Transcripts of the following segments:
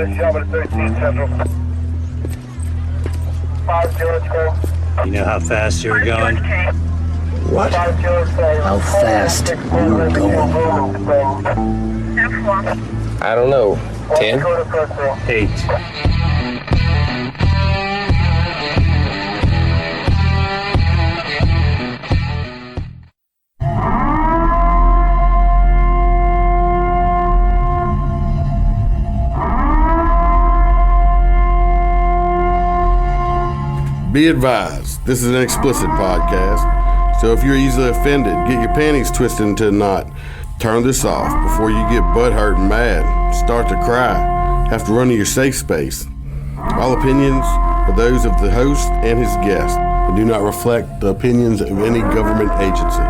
You know how fast you were going? What? How fast you were going? I don't know. 10? 8. Be advised, this is an explicit podcast, so if you're easily offended, get your panties twisted into a knot. Turn this off before you get butthurt and mad, start to cry, have to run to your safe space. All opinions are those of the host and his guest, and do not reflect the opinions of any government agency.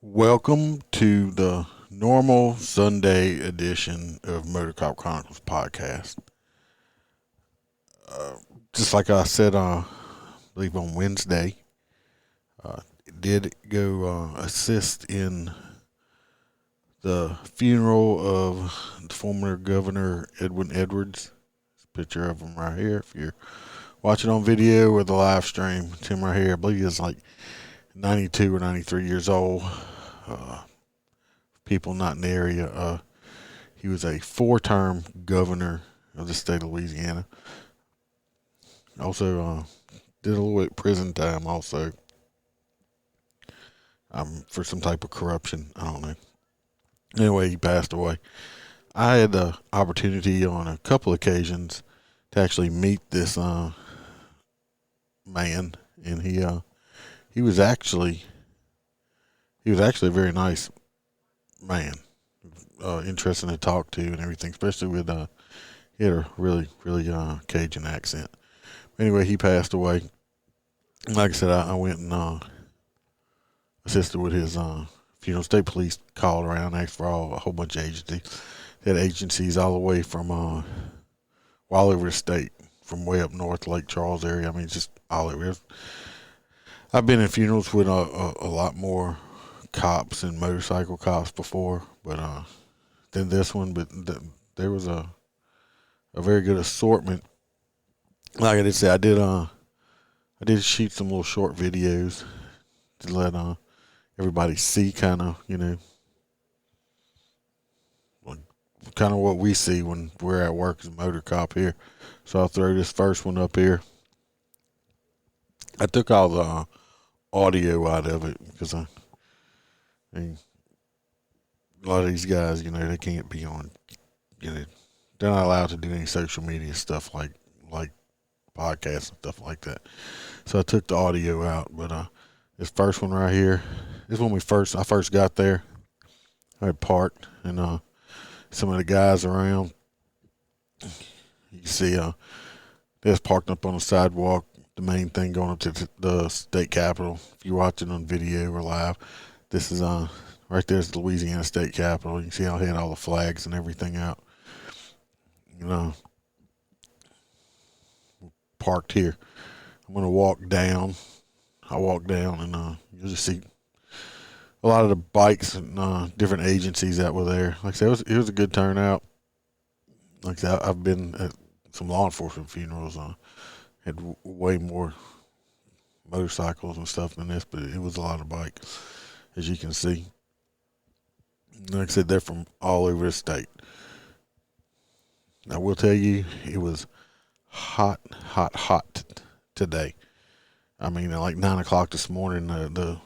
Welcome to the normal Sunday edition of MOTORCOP Chronicles podcast. Just like I said, I believe on Wednesday, did go assist in the funeral of the former governor Edwin Edwards. Picture of him right here. If you're watching on video or the live stream, it's him right here. I believe he's like 92 or 93 years old. People not in the area. He was a 4-term governor of the state of Louisiana. Also, did a little bit of prison time also. For some type of corruption. I don't know. Anyway, he passed away. I had the opportunity on a couple occasions to actually meet this man, and he was actually a very nice man, interesting to talk to and everything, especially with he had a really Cajun accent. Anyway, he passed away. Like I said, I went and assisted with his funeral. State police called around, asked for a whole bunch of agencies. They had agencies all the way from all over the state, from way up north, Lake Charles area. I mean, just all over. I've been in funerals with a lot more cops and motorcycle cops before, but than this one. But there was a very good assortment. Like I did say, I did shoot some little short videos to let everybody see kind of what we see when we're at work as a motor cop here. So I'll throw this first one up here. I took all the audio out of it because I mean, a lot of these guys, they can't be on, they're not allowed to do any social media stuff like podcasts and stuff like that. So I took the audio out, but this first one right here, this is when I first got there. I had parked, and some of the guys around, you can see they was parked up on the sidewalk, the main thing going up to the state capitol. If you're watching on video or live, this is right there's the Louisiana State Capitol. You can see how I had all the flags and everything out. Parked here. I'm gonna walk down. I walk down and you'll just see a lot of the bikes and different agencies that were there. Like I said, it was a good turnout. Like I said, I've been at some law enforcement funerals. Had way more motorcycles and stuff than this, but it was a lot of bikes, as you can see. Like I said, they're from all over the state. I will tell you, it was hot today. I mean, at like 9 o'clock this morning, the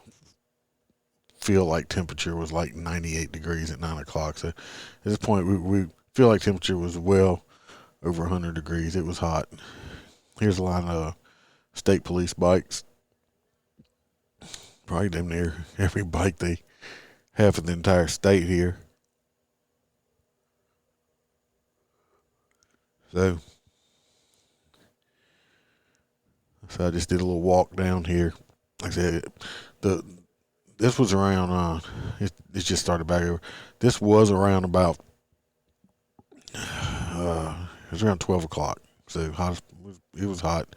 feel like temperature was like 98 degrees at 9 o'clock. So at this point, we feel like temperature was well over 100 degrees. It was hot. Here's a line of state police bikes. Probably damn near every bike they have in the entire state here. So I just did a little walk down here. Like I said, this was around, it just started back over. This was around about, it was around 12 o'clock. So hot, it was hot.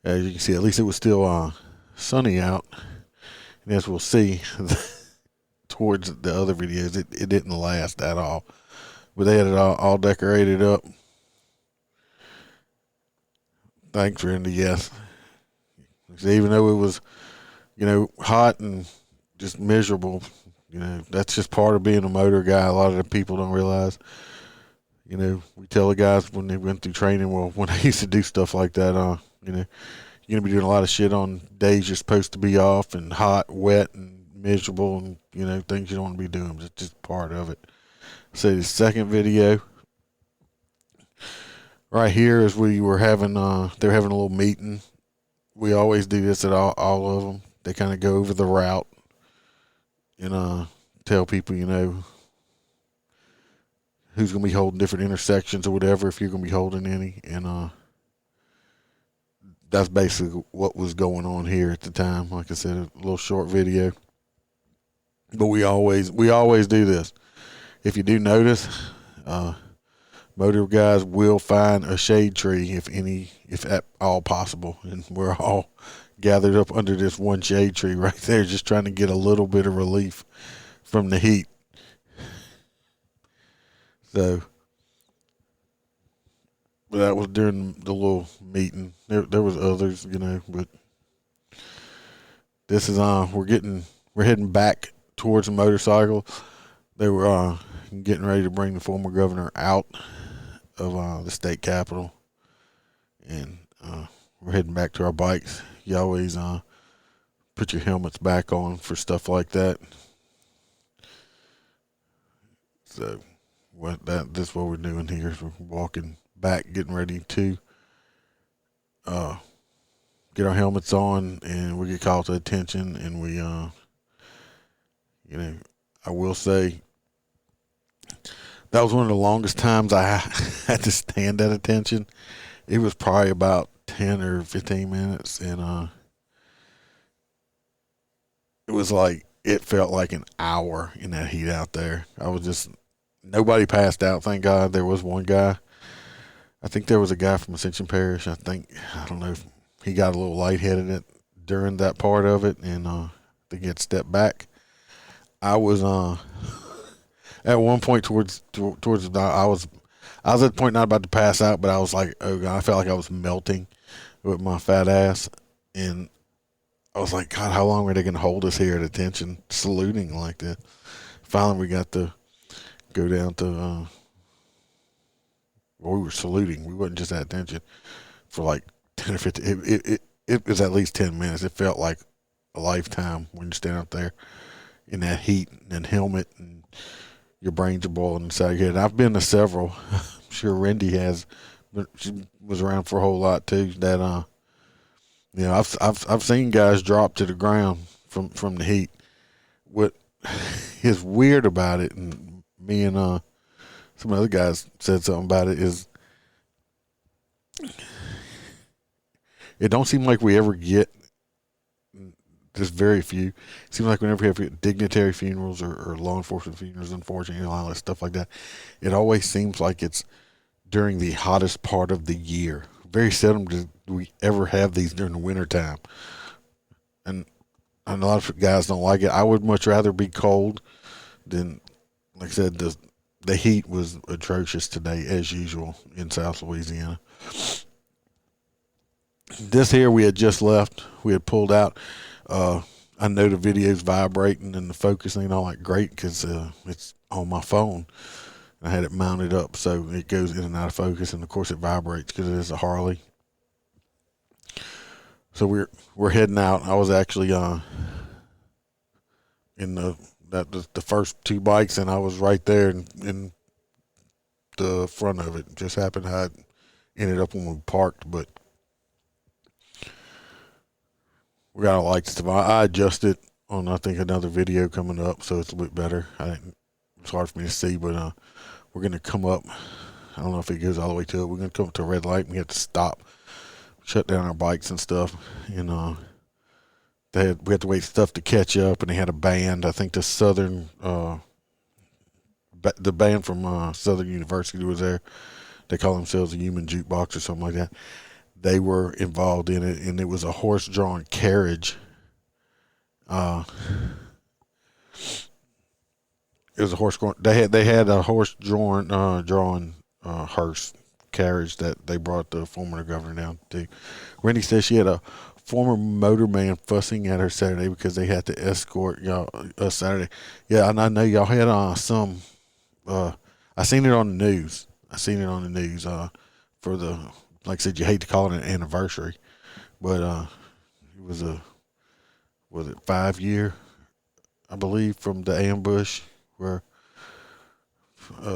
As you can see, at least it was still sunny out. And as we'll see, towards the other videos, it didn't last at all. But they had it all decorated up. Thanks, Randy. Yes. Even though it was, hot and just miserable, that's just part of being a motor guy. A lot of the people don't realize. We tell the guys when they went through training, well, when I used to do stuff like that, you're going to be doing a lot of shit on days you're supposed to be off and hot, wet, and miserable, and, things you don't want to be doing. It's just part of it. So the second video right here is we were having, they're having a little meeting. We always do this at all of them. They kind of go over the route and tell people, who's going to be holding different intersections or whatever, if you're going to be holding any. And that's basically what was going on here at the time. Like I said, a little short video. But we always do this. If you do notice, motor guys will find a shade tree if at all possible. And we're all gathered up under this one shade tree right there, just trying to get a little bit of relief from the heat. So, but that was during the little meeting. There was others, but this is we're heading back towards the motorcycle. They were getting ready to bring the former governor out of the state capitol, and we're heading back to our bikes. You always put your helmets back on for stuff like that. So this is what we're doing here. Is we're walking back, getting ready to get our helmets on, and we get called to attention, and we I will say that was one of the longest times I had to stand at attention. It was probably about 10 or 15 minutes, and it felt like an hour in that heat out there. Nobody passed out, thank God. There was one guy. I think there was a guy from Ascension Parish. I don't know if he got a little lightheaded during that part of it, and they get stepped back. I was at one point towards I was at the point not about to pass out, but I was like, oh God, I felt like I was melting with my fat ass, and I was like, God, how long are they going to hold us here at attention, saluting like that? Finally, we got to go down to we were saluting. We wasn't just at attention for like 10 or 15. It was at least 10 minutes. It felt like a lifetime when you stand out there in that heat and helmet, and your brains are boiling inside your head. And I've been to several. I'm sure Randy has, but she was around for a whole lot too. That I've seen guys drop to the ground from the heat. What is weird about it, and me and some other guys said something about it, is it don't seem like we ever get, there's very few. It seems like whenever we have dignitary funerals or law enforcement funerals, unfortunately, all that stuff like that, it always seems like it's during the hottest part of the year. Very seldom do we ever have these during the wintertime. And a lot of guys don't like it. I would much rather be cold than, like I said, the heat was atrocious today, as usual, in South Louisiana. This here we had just left. We had pulled out. I know the video's vibrating and the focus ain't all that great because it's on my phone. I had it mounted up so it goes in and out of focus, and of course it vibrates because it is a Harley. So we're heading out. I was actually in the first two bikes, and I was right there in the front of it. It just happened how it ended up when we parked, but we got a light system. I adjusted on, I think, another video coming up, so it's a bit better. It's hard for me to see, but we're going to come up. I don't know if it goes all the way to it. We're going to come up to a red light, and we have to stop, shut down our bikes and stuff. And we had to wait stuff to catch up, and they had a band. I think the band from Southern University was there. They call themselves a Human Jukebox or something like that. They were involved in it, and it was a horse-drawn carriage. it was a horse going. They had a horse drawing hearse carriage that they brought the former governor down to. Randy said she had a former motorman fussing at her Saturday because they had to escort y'all Saturday. Yeah, and I know y'all had some. I seen it on the news. For the, like I said, you hate to call it an anniversary, but it was was it 5 year, I believe, from the ambush where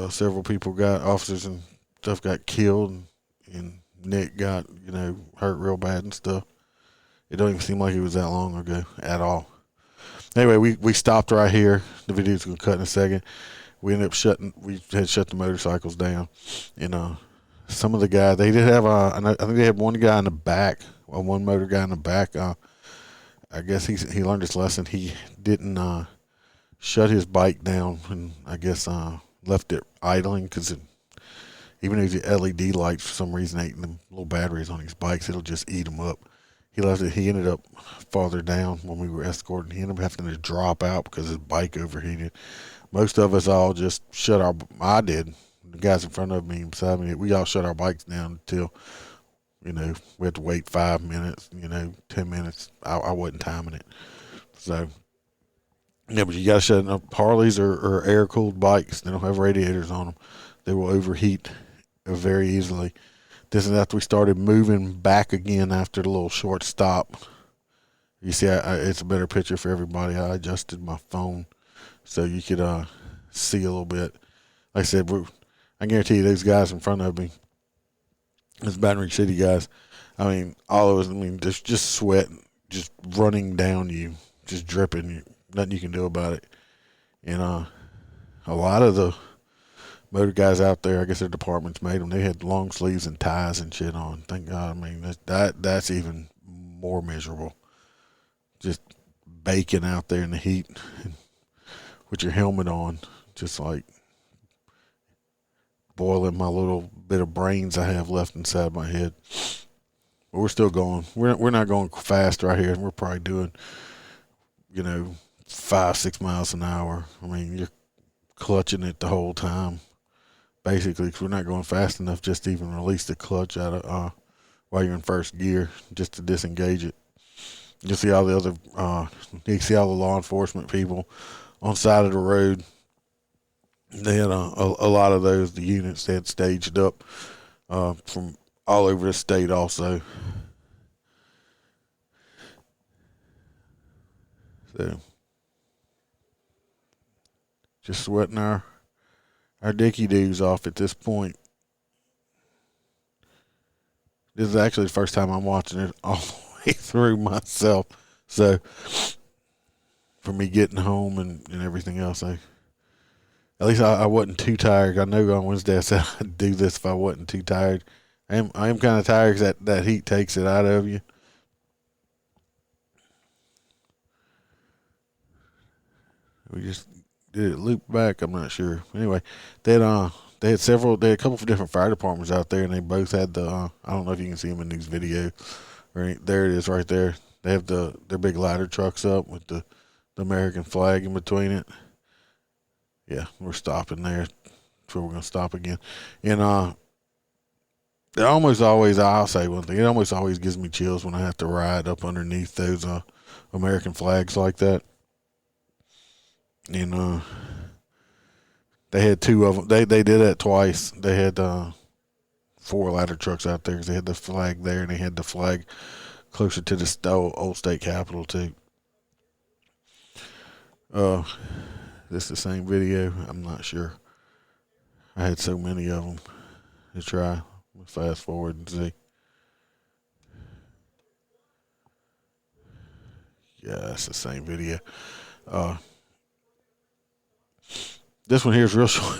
several people officers and stuff got killed, and Nick got, hurt real bad and stuff. It don't even seem like it was that long ago at all. Anyway, we stopped right here. The video's gonna cut in a second. We ended up we had shut the motorcycles down, and some of the guys, they did have I think they had one guy in the back, one motor guy in the back. I guess he learned his lesson. He didn't shut his bike down, and I guess left it idling because even though the LED lights for some reason ain't them little batteries on these bikes, it'll just eat them up. He left it. He ended up farther down when we were escorting. He ended up having to drop out because his bike overheated. Most of us all just I did. The guys in front of me and beside me, we all shut our bikes down until, we had to wait 5 minutes, 10 minutes. I wasn't timing it. So, yeah, but you got to shut up. Harleys or air-cooled bikes. They don't have radiators on them. They will overheat very easily. This is after we started moving back again after the little short stop. You see, it's a better picture for everybody. I adjusted my phone so you could see a little bit. Like I said, I guarantee you those guys in front of me, those Baton Rouge City guys, I mean, all of us, there's just sweat just running down you, just dripping. Nothing you can do about it. And a lot of the motor guys out there, I guess their departments made them. They had long sleeves and ties and shit on. Thank God. I mean, that's even more miserable. Just baking out there in the heat with your helmet on, just like boiling my little bit of brains I have left inside my head. But we're still going. We're not going fast right here. We're probably doing, 5-6 miles an hour. I mean, you're clutching it the whole time, basically, because we're not going fast enough just to even release the clutch out of while you're in first gear, just to disengage it. You see all the other, you see all the law enforcement people on the side of the road. They had a lot of those, the units they had staged up from all over the state also. So, just sweating our dicky doos off at this point. This is actually the first time I'm watching it all the way through myself. So, for me getting home and everything else, at least I wasn't too tired. I know on Wednesday I said I'd do this if I wasn't too tired. I am kind of tired because that heat takes it out of you. We just did it loop back. I'm not sure. Anyway, they had a couple of different fire departments out there, and they both had the. I don't know if you can see them in these videos. There it is, right there. They have their big ladder trucks up with the American flag in between it. Yeah, we're stopping there. That's where we're gonna stop again. And it almost always. I'll say one thing. It almost always gives me chills when I have to ride up underneath those American flags like that. And they had two of them. They did that twice. They had 4 ladder trucks out there because they had the flag there and they had the flag closer to the old state capitol too. This the same video? I'm not sure. I had so many of them to try. Let's fast forward and see. Yeah, that's the same video. This one here is real short.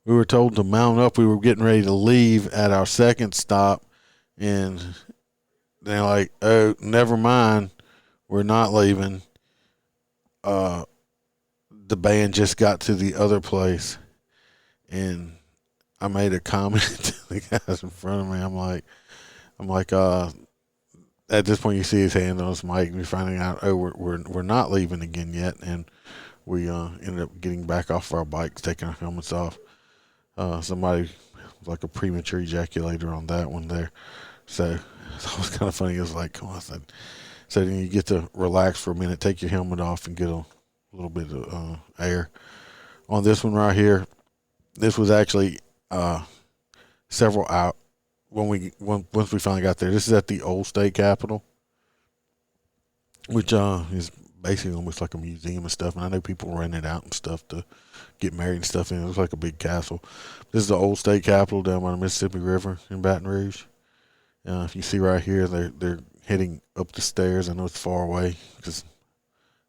We were told to mount up. We were getting ready to leave at our second stop, and they're like, "Oh, never mind. We're not leaving." The band just got to the other place, and I made a comment to the guys in front of me. I'm like, at this point, you see his hand on his mic, and we're finding out, oh, we're not leaving again yet, and we ended up getting back off our bikes, taking our helmets off. Somebody was like a premature ejaculator on that one there. So it was kind of funny. It was like, come on, so then you get to relax for a minute, take your helmet off, and get a little bit of air. On this one right here, this was actually several out once we finally got there. This is at the old state capitol, which is basically almost like a museum and stuff. And I know people rent it out and stuff to get married and stuff in. It looks like a big castle. This is the old state capitol down by the Mississippi River in Baton Rouge. If you see right here, they're heading up the stairs. I know it's far away because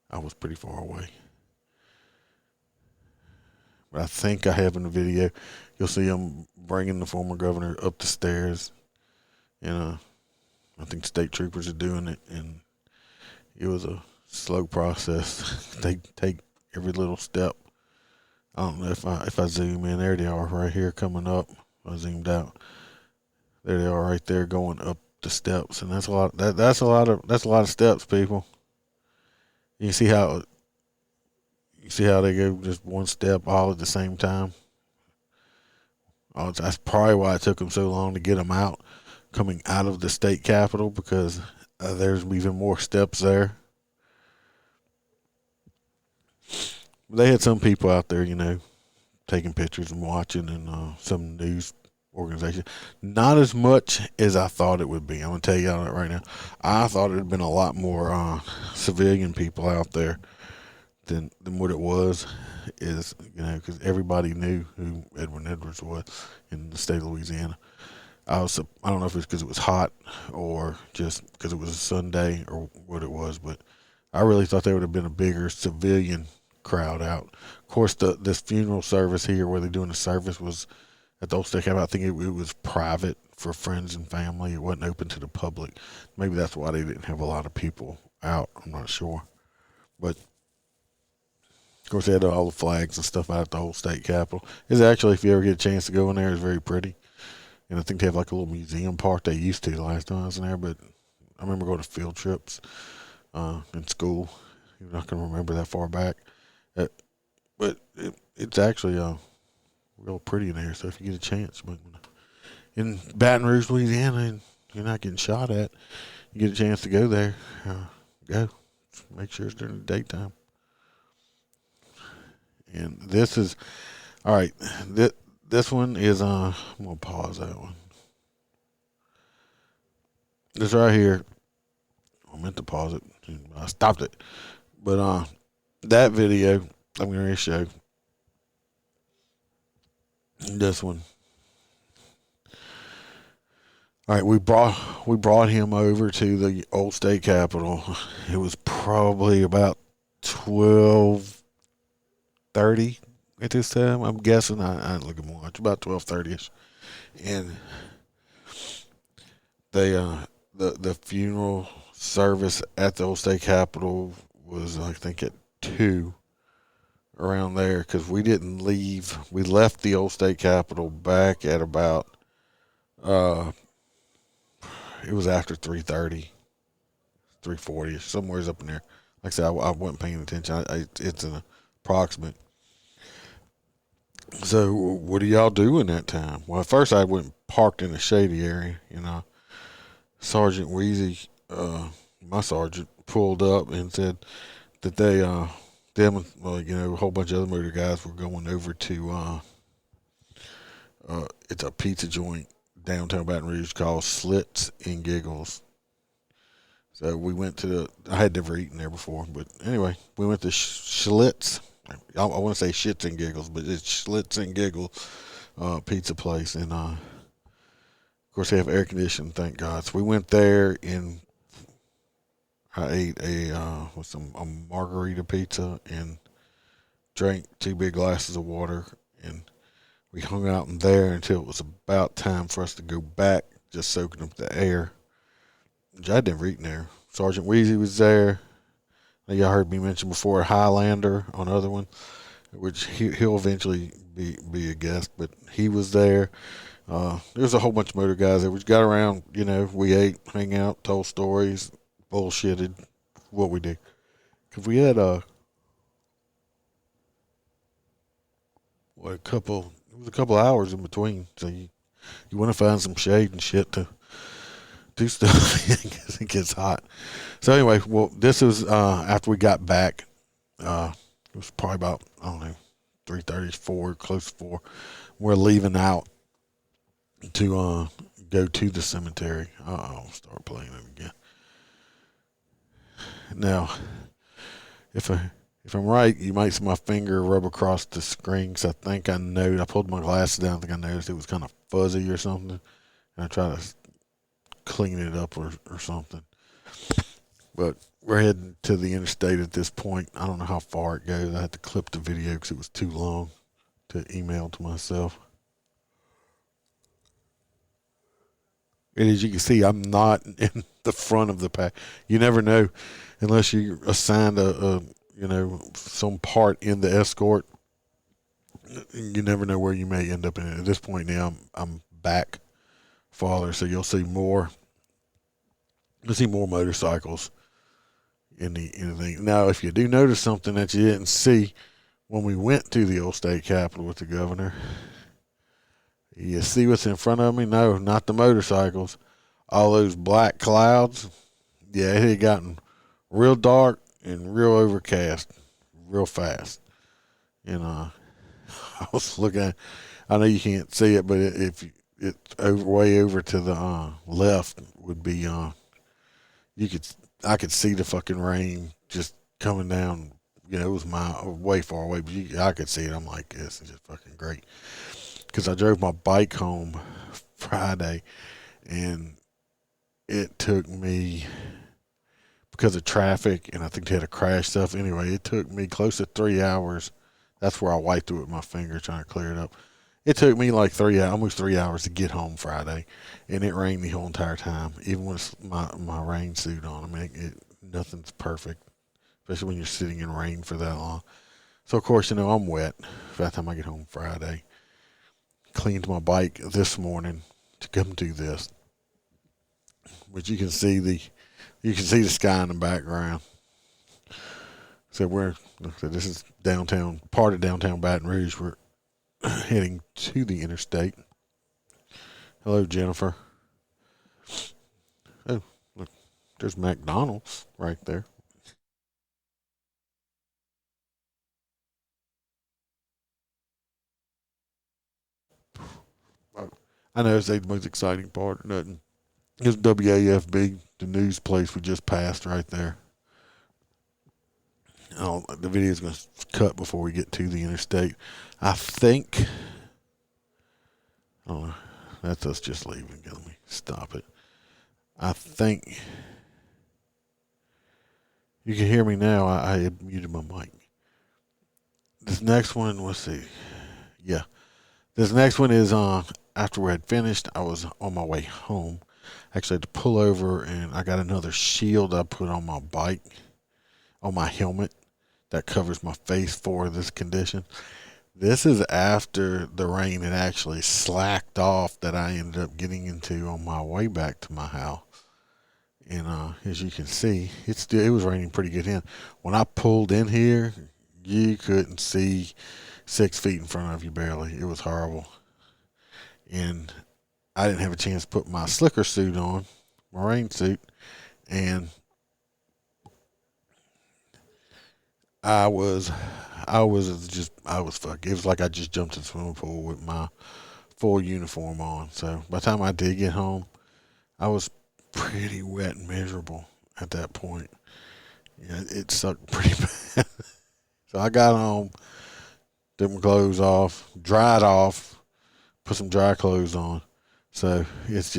I was pretty far away. But I think I have in the video, you'll see them bringing the former governor up the stairs. And I think state troopers are doing it. And it was a slow process. They take every little step. I don't know if I zoom in. There they are right here coming up. I zoomed out. There they are right there going up the steps. And that's a lot. That's a lot of steps, people. You see how they go just one step all at the same time. That's probably why it took them so long to get them out, coming out of the state capitol, because there's even more steps there. They had some people out there, taking pictures and watching, and some news organization. Not as much as I thought it would be. I'm going to tell you that right now. I thought it had been a lot more civilian people out there than what it was. Because everybody knew who Edwin Edwards was in the state of Louisiana. I don't know if it's because it was hot or just because it was a Sunday or what it was, but I really thought there would have been a bigger civilian crowd out. Of course, this funeral service here where they're doing the service was at the old state capitol. I think it was private for friends and family. It wasn't open to the public. Maybe that's why they didn't have a lot of people out. I'm not sure. But of course, they had all the flags and stuff out at the whole state capitol. It's actually, if you ever get a chance to go in there, it's very pretty. And I think they have like a little museum part. They used to the last time I was in there, but I remember going to field trips in school. You're not going to remember that far back. But it's actually real pretty in there. So if you get a chance, but in Baton Rouge, Louisiana, and you're not getting shot at, you get a chance to go there, go. Make sure it's during the daytime. And this is, all right, this one is, I'm going to pause that one. This right here, I meant to pause it. I stopped it. But that video, I'm going to show this one. All right, we brought him over to the old state capitol. It was probably about 12:30 at this time. I'm guessing. I didn't look at my watch. About 12:30ish, and they the funeral service at the old state capitol was, I think, at 2, around there, because we didn't leave. We left the old state capitol back at about it was after 3:30, 3:40, somewhere's up in there. Like I said, I wasn't paying attention. It's an approximate. So what do y'all do in that time? Well, at first I went and parked in a shady area. Sergeant Wheezy, my sergeant, pulled up and said that a whole bunch of other motor guys were going over to it's a pizza joint downtown Baton Rouge called Slits and Giggles. So we went to I had never eaten there before, but anyway, we went to Schlitz. I want to say Shits and Giggles, but it's Schlitz and Giggles pizza place. And, of course, they have air conditioning, thank God. So we went there, and I ate a margarita pizza and drank 2 big glasses of water, and we hung out in there until it was about time for us to go back, just soaking up the air. I'd never eaten there. Sergeant Wheezy was there. Y'all heard me mention before Highlander on the other one, which he'll eventually be a guest, but he was there. There was a whole bunch of motor guys there. We got around, we ate, hang out, told stories, bullshitted, what we did. Because we had a couple hours in between, so you want to find some shade and shit to do stuff because it gets hot. So anyway, well, this was after we got back. It was probably about, I don't know, 3:30, 4, close to 4. We're leaving out to go to the cemetery. I'll start playing it again. Now, if I'm right, you might see my finger rub across the screen because I pulled my glasses down. I think I noticed it was kind of fuzzy or something. And I tried to clean it up or something. But we're heading to the interstate at this point. I don't know how far it goes. I had to clip the video because it was too long to email to myself. And as you can see, I'm not in the front of the pack. You never know unless you assigned some part in the Escort. You never know where you may end up in it. At this point now, I'm back farther, so you'll see more. You'll see more motorcycles in the thing. Now, if you do notice something that you didn't see when we went to the old state capitol with the governor, you see what's in front of me? No, not the motorcycles. All those black clouds. Yeah, it had gotten real dark and real overcast real fast. And I was looking, I know you can't see it, but if it's way over to the left would be, I could see the fucking rain just coming down. You know, it was way far away, but I could see it. I'm like, this is just fucking great. Because I drove my bike home Friday, and it took me, because of traffic, and I think they had a crash stuff. Anyway, it took me close to 3 hours. That's where I wiped it with my finger trying to clear it up. It took me like almost 3 hours to get home Friday, and it rained the whole entire time, even with my rain suit on. I mean, nothing's perfect, especially when you're sitting in rain for that long. So, of course, I'm wet by the time I get home Friday. Cleaned my bike this morning to come do this, but you can see the sky in the background. So this is downtown, part of downtown Baton Rouge. We're heading to the interstate. Hello, Jennifer. Oh, look, there's McDonald's right there. I know it's the most exciting part or nothing. It's WAFB, the news place we just passed right there. Oh, the video is going to cut before we get to the interstate. I think. Oh, that's us just leaving. Let me stop it. I think you can hear me now. I had muted my mic. This next one, let's see. Yeah, this next one is after we had finished. I was on my way home. Actually, I had to pull over, and I got another shield I put on my bike, on my helmet, that covers my face for this condition. This is after the rain had actually slacked off that I ended up getting into on my way back to my house. And as you can see, it was raining pretty good in. When I pulled in here, you couldn't see 6 feet in front of you barely. It was horrible. And I didn't have a chance to put my slicker suit on, my rain suit, and I was fucked. It was like I just jumped in the swimming pool with my full uniform on. So by the time I did get home, I was pretty wet and miserable at that point. Yeah, it sucked pretty bad. So I got home, took my clothes off, dried off, put some dry clothes on. So that's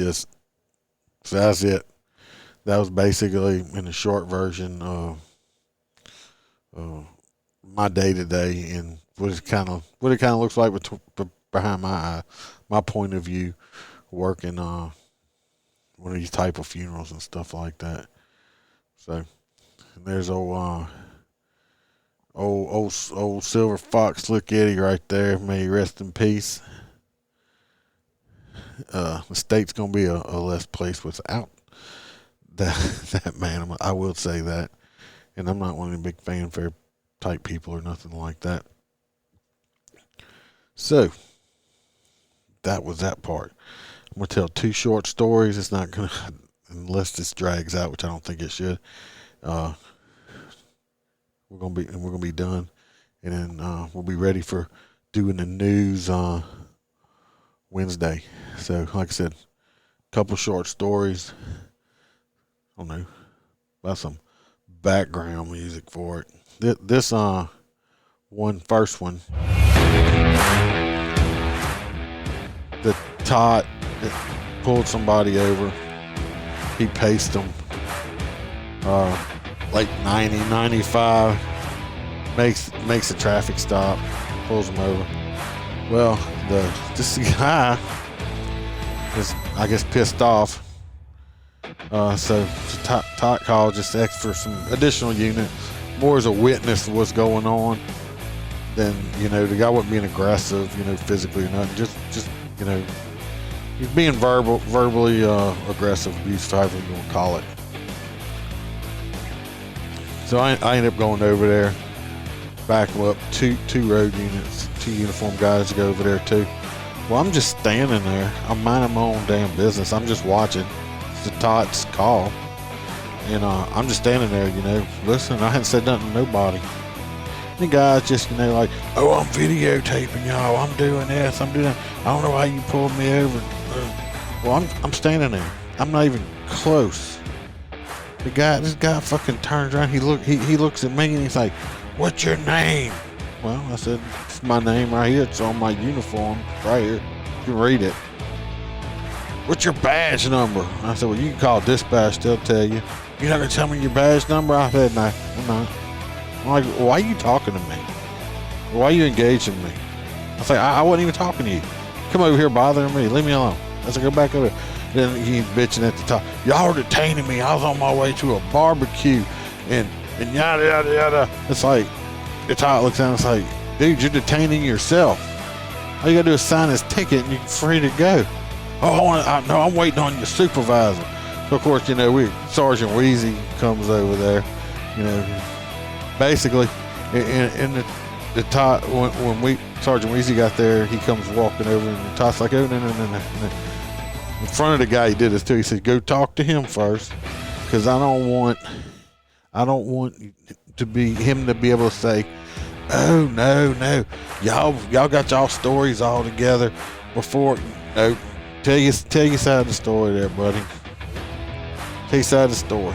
it. That was basically, in a short version, my day to day and what it kind of looks like behind my eye, my point of view, working one of these type of funerals and stuff like that. So there's old Silver Fox Slick Eddie right there. May he rest in peace. The state's gonna be a less place without that man. I will say that, and I'm not one of the big fanfare type people or nothing like that. So that was that part. I'm gonna tell 2 short stories. It's not gonna, unless this drags out, which I don't think it should. We're gonna be done, and then we'll be ready for doing the news Wednesday. So, like I said, a couple short stories. I don't know about some background music for it. This first one, the tot that pulled somebody over. He paced them. Like 90, 95, makes a traffic stop, pulls them over. Well, this guy is, I guess, pissed off. So Tot called, just asked for some additional unit, more as a witness to what's going on. Then, the guy wasn't being aggressive, physically or nothing. Just he's being verbally aggressive, abuse, however you want to call it. So I ended up going over there, back them up, two road units, 2 uniformed guys to go over there too. Well, I'm just standing there. I'm minding my own damn business. I'm just watching. It's the Tot's call. And I'm just standing there, listen, I hadn't said nothing to nobody. The guy's just, like, oh, I'm videotaping y'all. I'm doing this. I'm doing that. I don't know why you pulled me over. Well, I'm standing there. I'm not even close. This guy fucking turns around. He looks at me and he's like, "What's your name?" Well, I said, "It's my name right here. It's on my uniform right here. You can read it." "What's your badge number?" I said, "Well, you can call dispatch. They'll tell you." "You're not gonna tell me your badge number?" I said, "No, I'm not." I'm like, "Why are you talking to me? Why are you engaging me?" I said, I wasn't even talking to you. Come over here bothering me. Leave me alone. I said, "Go back over there." Then he's bitching at the top. "Y'all are detaining me. I was on my way to a barbecue and yada, yada, yada." It's like, the top looks down and it's like, "Dude, you're detaining yourself. All you gotta do is sign this ticket and you're free to go." "Oh, no, I'm waiting on your supervisor." So, of course, Sergeant Wheezy comes over there, basically, in the top, when Sergeant Wheezy got there, he comes walking over and the top's like, "Oh, no. In front of the guy, he did this too. He said, "Go talk to him first, because I don't want him to be able to say, 'Oh, no, y'all got y'all stories all together before.'" No, tell your side of the story there, buddy. Tell your side of the story.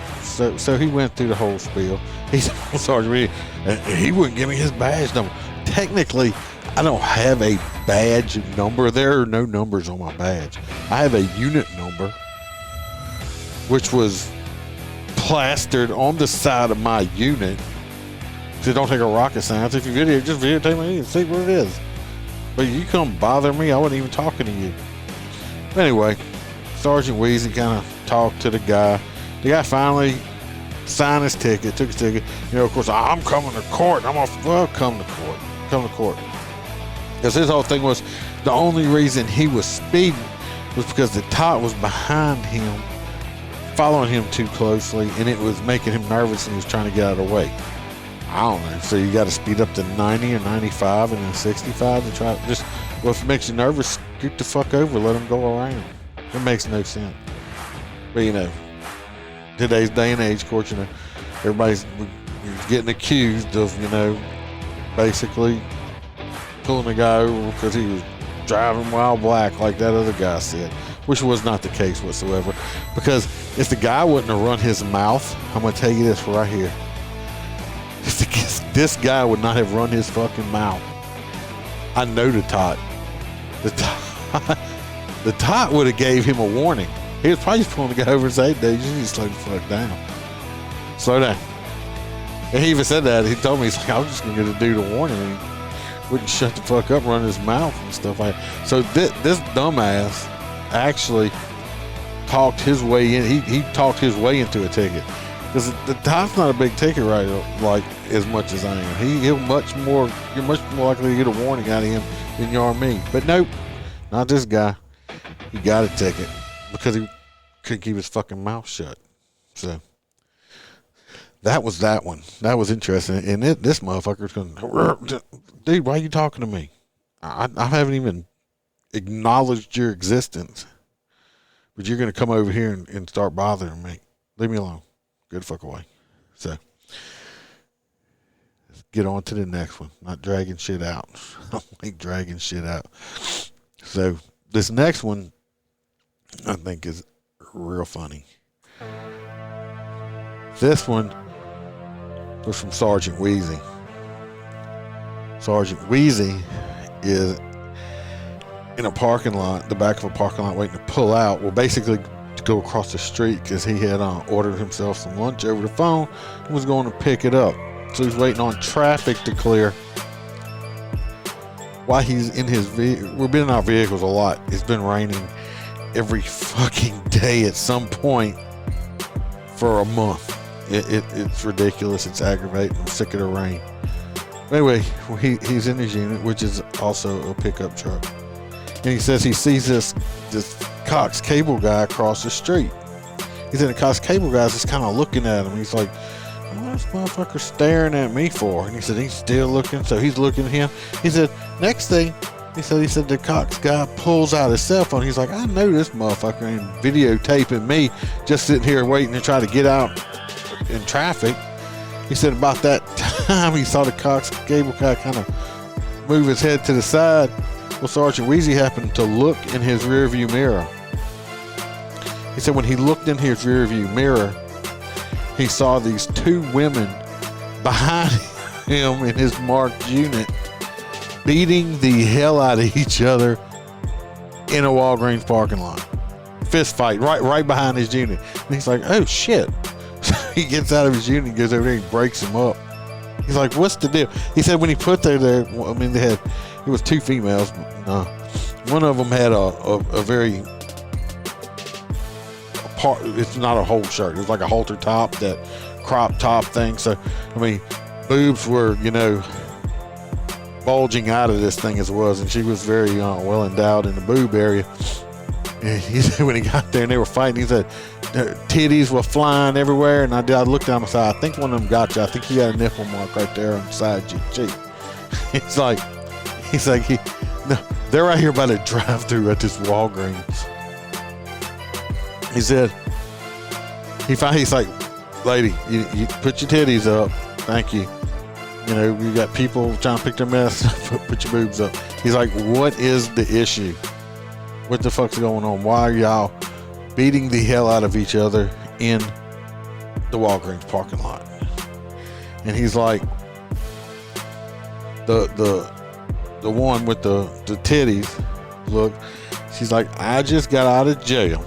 So he went through the whole spiel. He told Sergeant Reed, he wouldn't give me his badge number. Technically, I don't have a badge number. There are no numbers on my badge. I have a unit number, which was plastered on the side of my unit. So don't take a rocket science. If you just videotape me and see what it is. But you come bother me, I wasn't even talking to you. Anyway, Sergeant Wheezy kind of talked to the guy. The guy finally signed his ticket, took his ticket. Of course, "I'm coming to court." I'm off. Well, come to court. Come to court. Because his whole thing was, the only reason he was speeding was because the tot was behind him, following him too closely, and it was making him nervous and he was trying to get out of the way. I don't know. So you got to speed up to 90 or 95 and then 65 to try. Well, if it makes you nervous, scoot the fuck over, let him go around. It makes no sense. But today's day and age, of course, everybody's getting accused of, basically pulling the guy over because he was driving while black, like that other guy said, which was not the case whatsoever. Because if the guy wouldn't have run his mouth, I'm going to tell you this right here. This guy would not have run his fucking mouth. I know the tot. The tot would have gave him a warning. He was probably just pulling the guy over and say, "Hey, dude, you need to slow the fuck down. Slow down." And he even said that. He told me, he's like, "I was just going to get a dude a warning." And he wouldn't shut the fuck up, run his mouth and stuff like that. So this dumbass actually talked his way in. He talked his way into a ticket. Because the tot's not a big ticket, right? Like, as much as I am. You're much more likely to get a warning out of him than you are me. But nope, not this guy. He got a ticket because he couldn't keep his fucking mouth shut. So that was that one. That was interesting. And this motherfucker's going, "Dude, why are you talking to me?" I haven't even acknowledged your existence, but you're going to come over here and start bothering me. Leave me alone. Get the fuck away. So, let's get on to the next one. Not dragging shit out. I don't like dragging shit out. So, this next one, I think, is real funny. This was from Sergeant Wheezy. Sergeant Wheezy is in a parking lot, the back of a parking lot, waiting to pull out. Well, basically to go across the street because he had ordered himself some lunch over the phone and was going to pick it up. So he's waiting on traffic to clear. While he's in his vehicle, we've been in our vehicles a lot. It's been raining every fucking day at some point for a month. It's ridiculous. It's aggravating. I'm sick of the rain. Anyway, he's in his unit, which is also a pickup truck. And he says he sees this Cox cable guy across the street. He said the Cox cable guy's just kind of looking at him. He's like, what's this motherfucker staring at me for? And he said he's still looking, so he's looking at him. He said, next thing, he said the Cox guy pulls out his cell phone. He's like, I know this motherfucker ain't videotaping me just sitting here waiting to try to get out in traffic. He said about that time he saw the Cox cable guy kind of move his head to the side. Well, Sergeant Wheezy happened to look in his rearview mirror. He said when he looked in his rearview mirror, he saw these two women behind him in his marked unit beating the hell out of each other in a Walgreens parking lot. Fist fight right behind his unit. And he's like, oh shit. So he gets out of his unit and goes over there and breaks him up. He's like, what's the deal? He said when he put there, I mean, it was two females. One of them had a very part. It's not a whole shirt. It was like a halter top, that crop top thing. So, I mean, boobs were, bulging out of this thing as it was, and she was very well endowed in the boob area. And he said when he got there and they were fighting, he said their titties were flying everywhere. And I looked down the side. I think one of them got you. I think you got a nipple mark right there on the side of your cheek. He's like, no, they're right here by the drive-thru at this Walgreens. He said, he's like, lady, you put your titties up. Thank you. You got people trying to pick their mess up. Put your boobs up. He's like, what is the issue? What the fuck's going on? Why are y'all beating the hell out of each other in the Walgreens parking lot? And he's like, the one with the titties, look, she's like, I just got out of jail.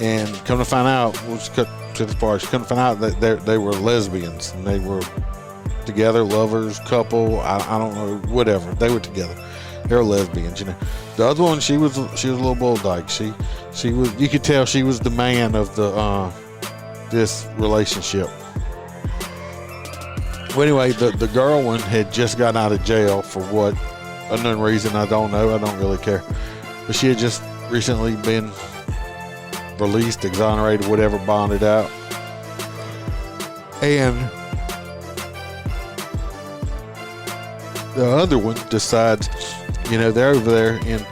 And come to find out, we'll just cut to this part, come to find out that they were lesbians and they were together, lovers, couple, I don't know, whatever. They were together. They were lesbians, The other one, she was a little bulldog. She was, you could tell she was the man of this relationship. Well, anyway, the girl one had just gotten out of jail for what unknown reason. I don't know. I don't really care. But she had just recently been released, exonerated, whatever, bonded out. And the other one decides, they're over there in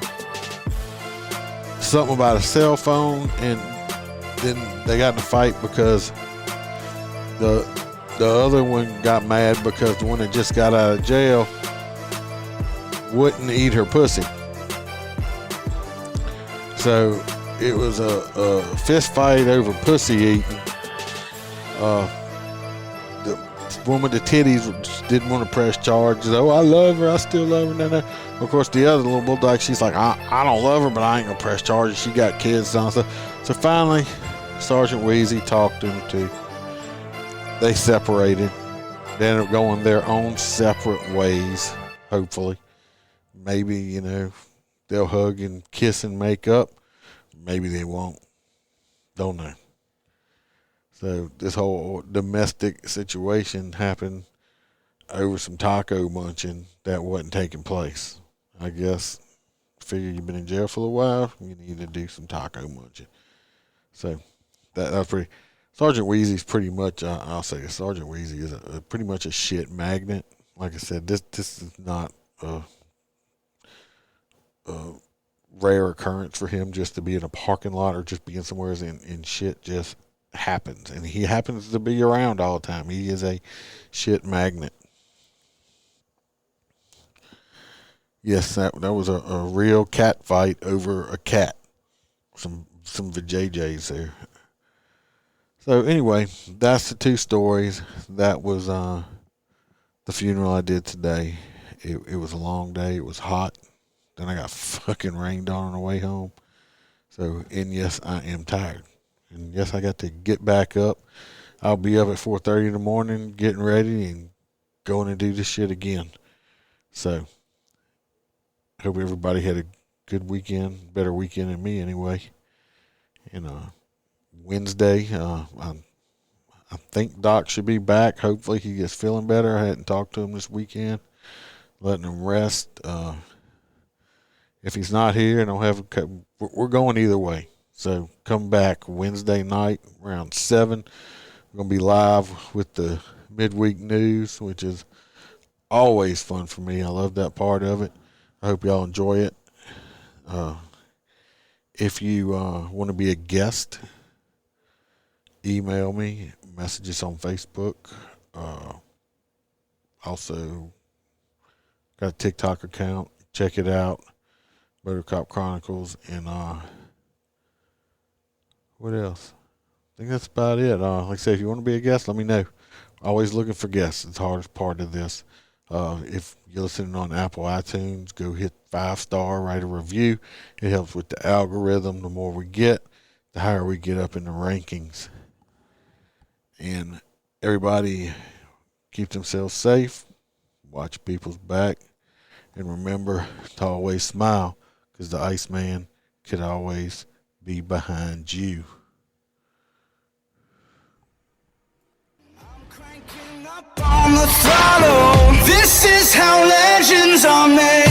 something about a cell phone, and then they got in a fight because the other one got mad because the one that just got out of jail wouldn't eat her pussy. So it was a fist fight over pussy eating. The woman with the titties didn't want to press charges. Oh, I love her. I still love her. Of course, the other little bulldog, she's like, I don't love her, but I ain't going to press charges. She got kids and stuff. So finally, Sergeant Wheezy talked them to. They separated. They ended up going their own separate ways, hopefully. Maybe, they'll hug and kiss and make up. Maybe they won't. Don't know. So this whole domestic situation happened over some taco munching that wasn't taking place. I guess, figure you've been in jail for a while, you need to do some taco munching. So that's pretty. Sergeant Wheezy's pretty much, I'll say this, Sergeant Wheezy is pretty much a shit magnet. Like I said, this is not a rare occurrence for him just to be in a parking lot or just being somewhere and shit just happens. And he happens to be around all the time. He is a shit magnet. Yes, that was a real cat fight over a cat. Some vajayjays there. So anyway, that's the two stories. That was the funeral I did today. It was a long day. It was hot. Then I got fucking rained on the way home. So, and yes, I am tired. And yes, I got to get back up. I'll be up at 4:30 in the morning, getting ready and going to do this shit again. So, hope everybody had a good weekend, better weekend than me anyway. And Wednesday, I think Doc should be back. Hopefully he gets feeling better. I hadn't talked to him this weekend, letting him rest. If he's not here, and we're going either way. So come back Wednesday night around 7. We're going to be live with the midweek news, which is always fun for me. I love that part of it. I hope y'all enjoy it. If you want to be a guest, email me, messages on Facebook. Also got a TikTok account. Check it out. MOTORCOP Chronicles. And what else? I think that's about it. Like I said, if you want to be a guest, let me know. Always looking for guests. It's the hardest part of this. If you're listening on Apple iTunes, go hit 5-star, write a review. It helps with the algorithm. The more we get, the higher we get up in the rankings. And everybody keep themselves safe. Watch people's back. And remember to always smile, because the Iceman could always be behind you. On the throttle, this is how legends are made.